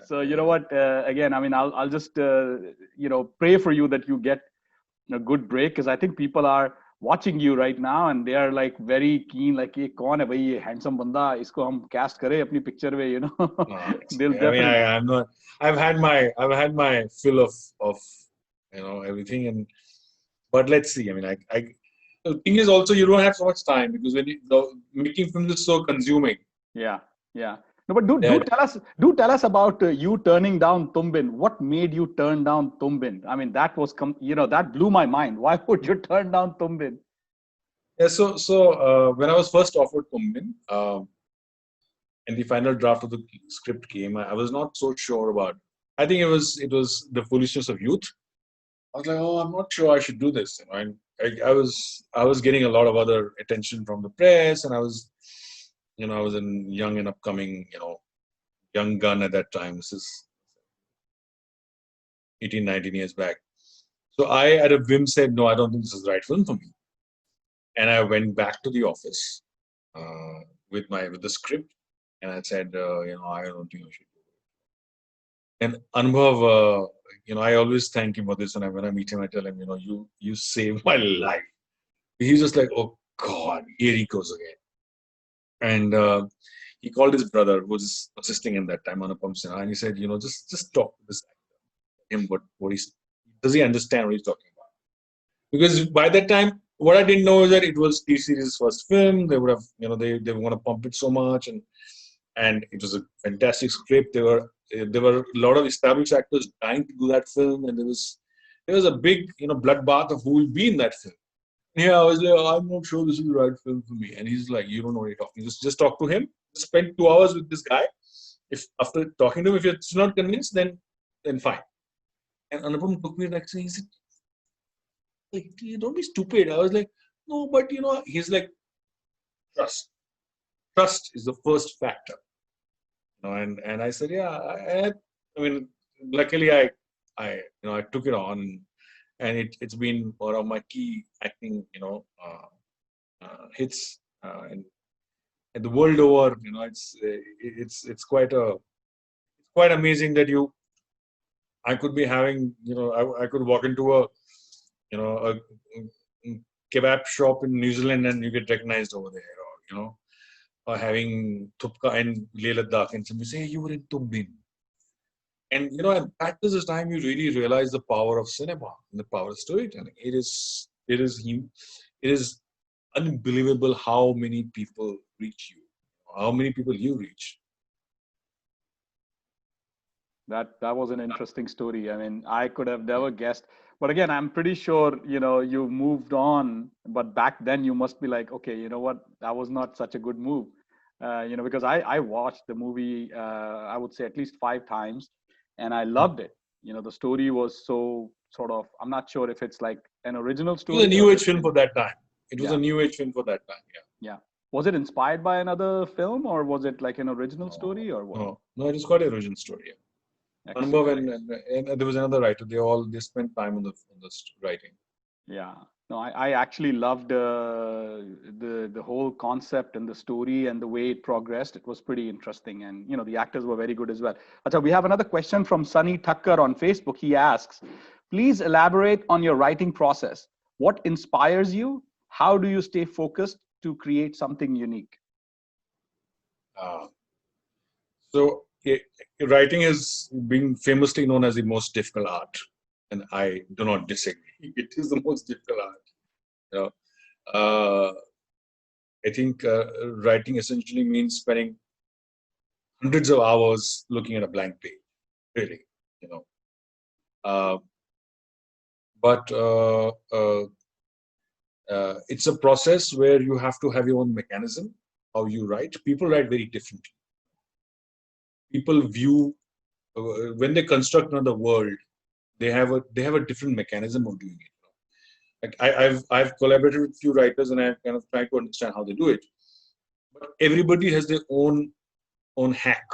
So you know what? Again, I mean, I'll just pray for you that you get a good break, because I think people are watching you right now and they are like very keen, like ये कौन है भाई, ये handsome बंदा, इसको हम cast करें अपनी picture में, they'll I mean, definitely. I'm not. I've had my fill of everything, but let's see. I mean, the thing is also you don't have so much time because making films is so consuming. Yeah, yeah. No, but do That tell us about you turning down Tumbin. What made you turn down Tumbin? I mean, that was that blew my mind. Why would you turn down Tumbin? yeah. So when I was first offered Kumbin, and the final draft of the script came, I was not so sure about. I think it was the foolishness of youth. I was like, oh, I'm not sure I should do this. And I was getting a lot of other attention from the press, and I was a young and upcoming, young gun at that time. This is 18, 19 years back. So I, at a whim, said, no, I don't think this is the right film for me. And I went back to the office with the script, and I said, I don't think I should do it. And Anubhav, I always thank him for this. And when I meet him, I tell him, you saved my life. He's just like, oh God, here he goes again. And he called his brother, who was assisting in that time, Anupam Sinha, and he said, just talk to this actor. Him, does he understand what he's talking about? Because by that time, what I didn't know is that it was T-Series' first film. They would have, they want to pump it so much, and it was a fantastic script. There were a lot of established actors dying to do that film, and there was a big, bloodbath of who will be in that film. Yeah, I was like, oh, I'm not sure this is the right film for me. And he's like, you don't know what you're talking. Just talk to him. Spend 2 hours with this guy. If after talking to him, if you're not convinced, then fine. And Anupam took me like, he said, like, don't be stupid. I was like, no, but he's like, trust. Trust is the first factor. And I said, yeah. I mean, luckily I took it on, and it's been one of my key acting, hits, and the world over. It's quite amazing that I could be having, I could walk into a kebab shop in New Zealand and you get recognized over there, or having Thupka in Leh Ladakh and somebody say, hey, you were in Tumbin. And that is the time you really realize the power of cinema and the power of storytelling. It is unbelievable how many people reach you, how many people you reach. That was an interesting story. I mean, I could have never guessed. But again, I'm pretty sure, you moved on. But back then you must be like, okay, you know what? That was not such a good move. Because I watched the movie, I would say at least 5 times, and I loved it. The story was so sort of, I'm not sure if it's like an original It was a story new or age it's film for that time. It was yeah, a new age film for that time. Yeah. yeah. Was it inspired by another film, or was it like an original story, or what? No, it is quite an original story. Yeah. Anubhav Excellent. and there was another writer. They spent time on the writing. Yeah. No, I actually loved the whole concept and the story and the way it progressed. It was pretty interesting, and the actors were very good as well. Acha, we have another question from Sonny Thakkar on Facebook. He asks, "Please elaborate on your writing process. What inspires you? How do you stay focused to create something unique?" So writing is being famously known as the most difficult art, and I do not disagree. It is the most difficult art. I think writing essentially means spending hundreds of hours looking at a blank page. Really, uh, but it's a process where you have to have your own mechanism how you write. People write very differently. People view when they construct another world, they have a different mechanism of doing it. Like I've collaborated with a few writers and I've kind of tried to understand how they do it. But everybody has their own hack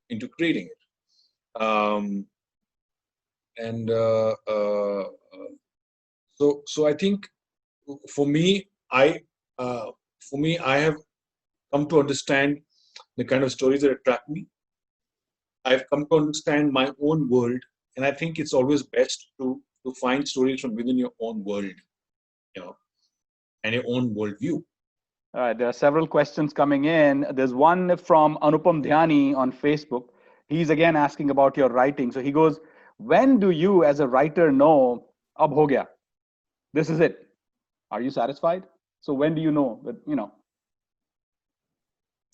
into creating it. And so I think for me, I have come to understand the kind of stories that attract me. I've come to understand my own world, and I think it's always best to find stories from within your own world, you know, and your own worldview. All right, there are several questions coming in. There's one from Anupam Dhyani on Facebook. He's again asking about your writing. So he goes, when do you as a writer know, ab ho gaya, this is it? Are you satisfied? So when do you know that,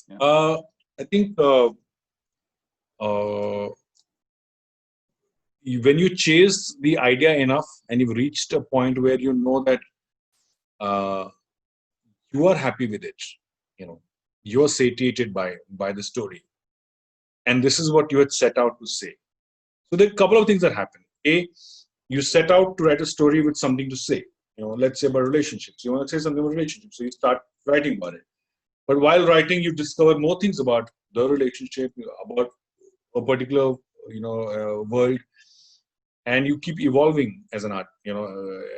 yeah. I think uh, when you chase the idea enough and you've reached a point where you know that uh, you are happy with it, you know, you're satiated by the story, and this is what you had set out to say. So there are a couple of things that happen. A, you set out to write a story with something to say. You know, let's say about relationships. You want to say something about relationships, so you start writing about it. But while writing, you discover more things about the relationship, about a particular world, and you keep evolving as an art,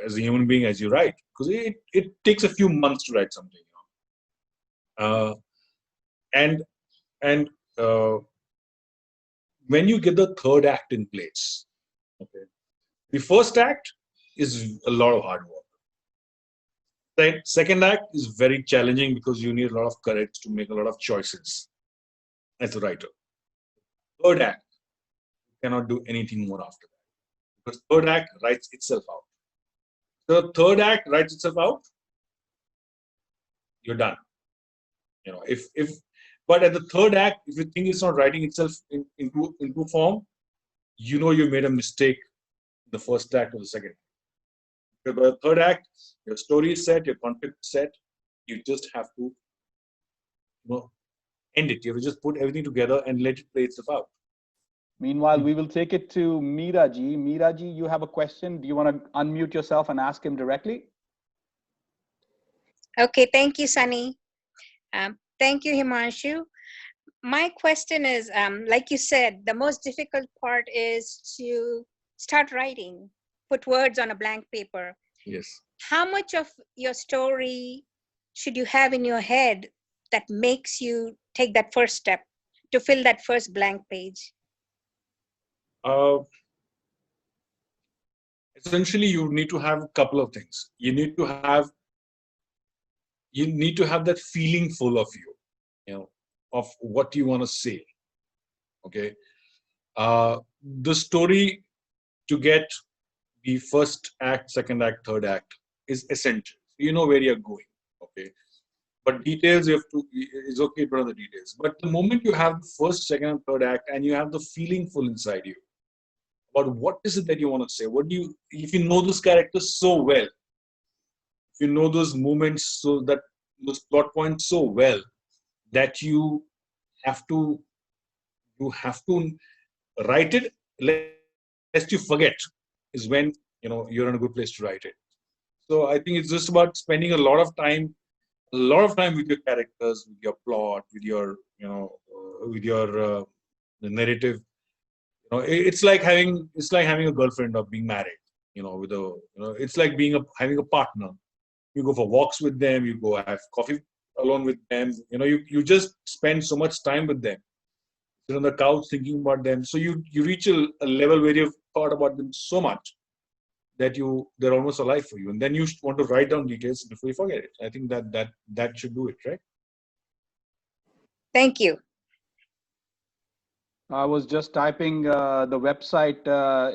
as a human being as you write, because it takes a few months to write something. Uh, and and uh, when you get the third act in place, okay, the first act is a lot of hard work. The second act is very challenging because you need a lot of courage to make a lot of choices as a writer. Third act, you cannot do anything more after that because third act writes itself out. So the third act writes itself out, you're done. You know, if but at the third act, if you think it's not writing itself into form, you know you made a mistake in the first act or the second. Because by the third act, your story is set, your conflict is set. You just have to, end it. You have to just put everything together and let it play itself out. Meanwhile, we will take it to Meeraji. Meeraji, you have a question. Do you want to unmute yourself and ask him directly? Okay, thank you, Sonny. Thank you, Himanshu. My question is, like you said, the most difficult part is to start writing, put words on a blank paper. Yes. How much of your story should you have in your head that makes you take that first step to fill that first blank page? Essentially, you need to have a couple of things. You need to have that feeling full of you, of what you want to say. Okay. The story to get the first act, second act, third act is essential. You know where you're going. Okay. But details, you have to, it's okay to put on the details. But the moment you have the first, second, and third act, and you have the feeling full inside you about what is it that you want to say, if you know those characters so well, if you know those moments, so that those plot points so well, that have to, you have to write it, lest you forget, is when, you're in a good place to write it. So I think it's just about spending a lot of time with your characters, with your plot, with your, with your the narrative. It's like having a girlfriend or being married. It's like having a partner. You go for walks with them. You go have coffee alone with them. You just spend so much time with them. Sit on the couch thinking about them. So you reach a level where you've thought about them so much that they're almost alive for you, and then you want to write down details before you forget it. I think that should do it, right? Thank you. I was just typing the website.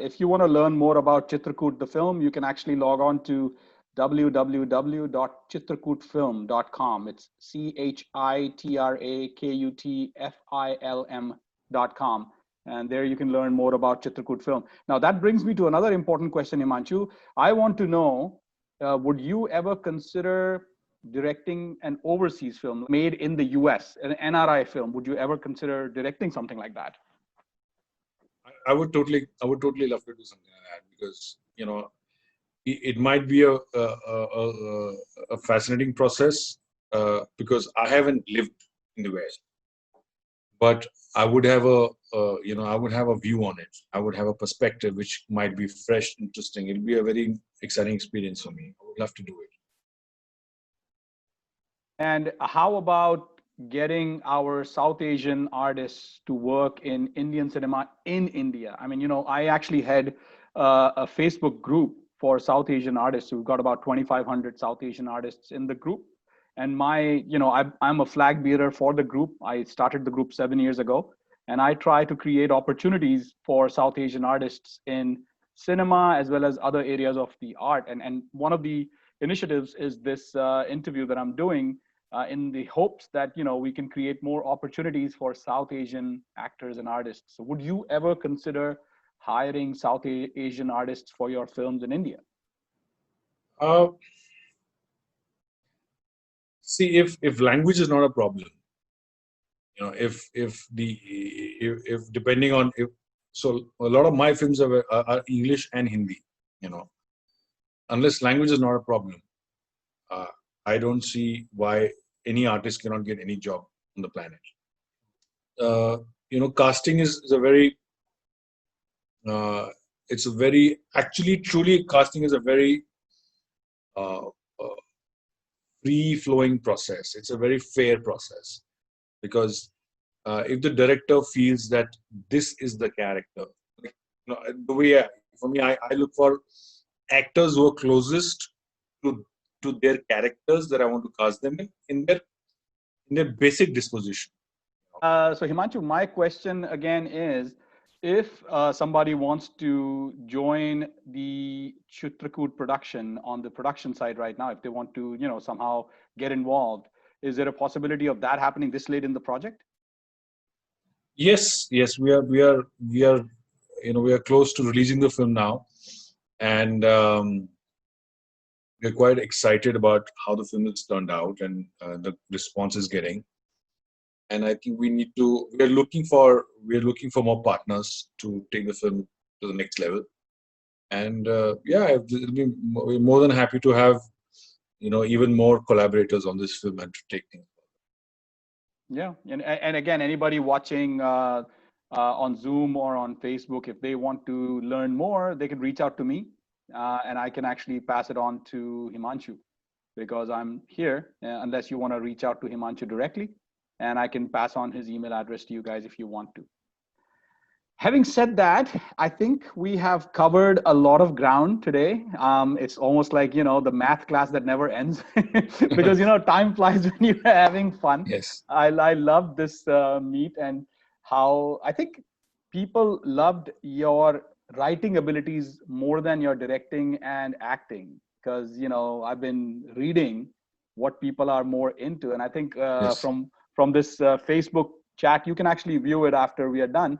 If you want to learn more about Chitrakut, the film, you can actually log on to www.chitrakutfilm.com. It's CHITRAKUTFILM.com. And there you can learn more about Chitrakut film. Now, that brings me to another important question, Himanshu. I want to know, would you ever consider directing an overseas film made in the US, an NRI film? Would you ever consider directing something like that? I would totally love to do something like that, because it might be a fascinating process, because I haven't lived in the West, but I would have a view on it. I would have a perspective which might be fresh, interesting. It'll be a very exciting experience for me. I would love to do it. And how about getting our South Asian artists to work in Indian cinema in India. I mean, I actually had a Facebook group for South Asian artists. We've got about 2,500 South Asian artists in the group. And I'm a flag bearer for the group. I started the group 7 years ago, and I try to create opportunities for South Asian artists in cinema as well as other areas of the art. And one of the initiatives is this interview that I'm doing in the hopes that we can create more opportunities for South Asian actors and artists. So would you ever consider hiring South Asian artists for your films in India? See, if language is not a problem, if depending on so a lot of my films are English and Hindi, unless language is not a problem, I don't see why any artist cannot get any job on the planet. Casting is a very casting is a very free-flowing process. It's a very fair process, because if the director feels that this is the character, the way for me, I look for actors who are closest to their characters that I want to cast them in their basic disposition. So Himanshu, my question again is, if somebody wants to join the Chitrakut production on the production side right now, if they want to, somehow get involved, is there a possibility of that happening this late in the project? Yes, we are close to releasing the film now, and we're quite excited about how the film has turned out and the response is getting. And I think we're looking for more partners to take the film to the next level. And we're more than happy to have even more collaborators on this film and to take things. Yeah, and again, anybody watching on Zoom or on Facebook, if they want to learn more, they can reach out to me, and I can actually pass it on to Himanshu, because I'm here, unless you want to reach out to Himanshu directly, and I can pass on his email address to you guys if you want to. Having said that, I think we have covered a lot of ground today. It's almost like, the math class that never ends, because, time flies when you're having fun. Yes. I love this meet, and how I think people loved your writing abilities more than your directing and acting, because, I've been reading what people are more into. And I think Yes. from this Facebook chat, you can actually view it after we are done.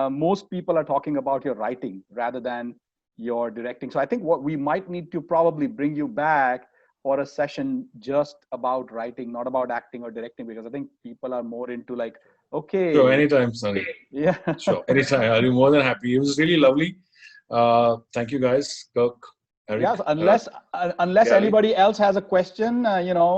Most people are talking about your writing rather than your directing. So I think what we might need to probably bring you back for a session just about writing, not about acting or directing, because I think people are more into like, okay. Sure, anytime, Sonny. Yeah. Sure, anytime. I'll be more than happy. It was really lovely. Thank you, guys. Kirk, Eric. Yes, unless Gary. anybody else has a question,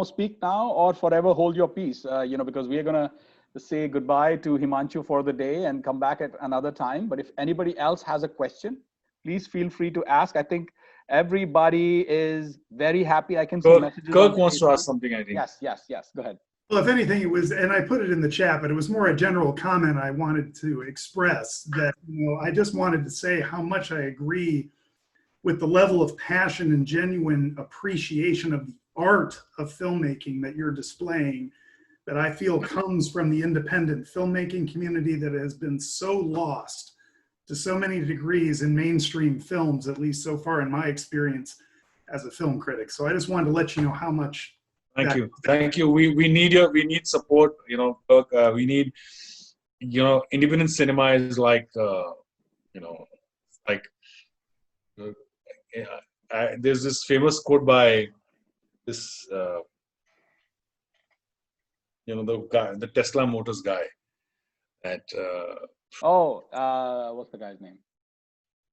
speak now or forever hold your peace, because we are going to say goodbye to Himanshu for the day and come back at another time. But if anybody else has a question, please feel free to ask. I think everybody is very happy. I can see messages. Kirk wants to ask something, I think. Yes. Go ahead. Well, if anything, it was, and I put it in the chat, but it was more a general comment I wanted to express that, I just wanted to say how much I agree with the level of passion and genuine appreciation of the art of filmmaking that you're displaying, that I feel comes from the independent filmmaking community that has been so lost to so many degrees in mainstream films, at least so far in my experience as a film critic. So I just wanted to let you know how much. Thank you. We need support. Kirk, we need, independent cinema is like, there's this famous quote by this, the guy, the Tesla Motors guy. That. What's the guy's name?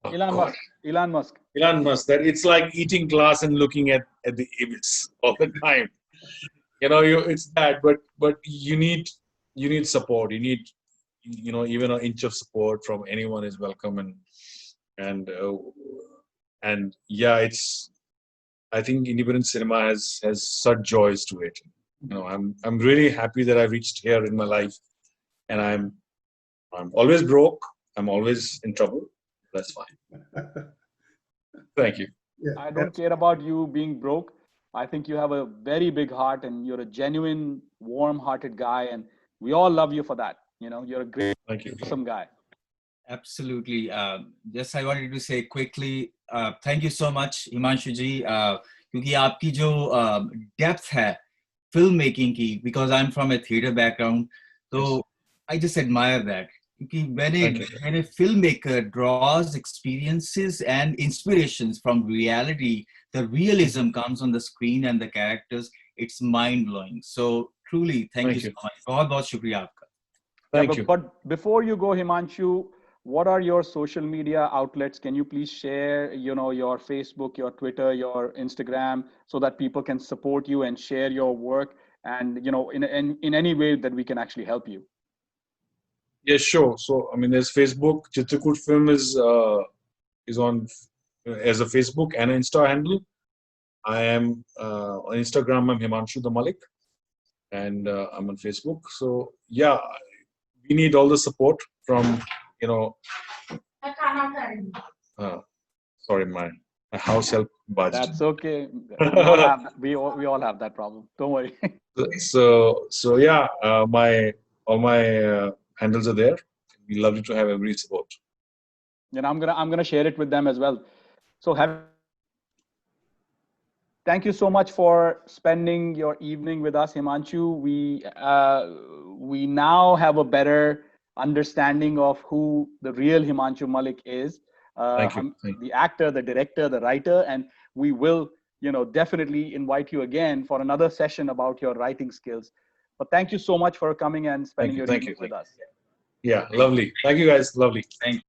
Elon Musk. Elon Musk. That it's like eating glass and looking at the abyss all the time. It's that, but you need support. You need, even an inch of support from anyone is welcome. And yeah, I think independent cinema has such joys to it. I'm really happy that I reached here in my life, and I'm always broke. I'm always in trouble. That's fine. Thank you. Yeah, I don't care about you being broke. I think you have a very big heart and you're a genuine, warm-hearted guy, and we all love you for that. You're a great, Thank you. awesome guy. Absolutely. Just I wanted to say quickly, thank you so much, Himanshu ji, क्योंकि आपकी जो depth है film making की, because I'm from a theater background, so I just admire that. Because when a filmmaker draws experiences and inspirations from reality, the realism comes on the screen and the characters, it's mind-blowing. So truly, thank you so much. बहुत शुक्रिया आपका. Thank you. But before you go, Himanshu, what are your social media outlets? Can you please share, your Facebook, your Twitter, your Instagram, so that people can support you and share your work, and in any way that we can actually help you? Yeah, sure. So there's Facebook. Chitrakut Film is on as a Facebook and an Insta handle. I am on Instagram. I'm Himanshu the Malik, and I'm on Facebook. So yeah, we need all the support from sorry, my house help budget. That's okay. We all have that problem. Don't worry. So yeah, all my handles are there. It'd be lovely to have every support. And I'm gonna share it with them as well. So thank you so much for spending your evening with us, Himanshu. We now have a better understanding of who the real Himanshu Malik is. Thank you. The actor, the director, the writer, and we will, definitely invite you again for another session about your writing skills. But thank you so much for coming and spending your evening with us. Yeah, lovely. Thank you guys. Lovely. Thank you.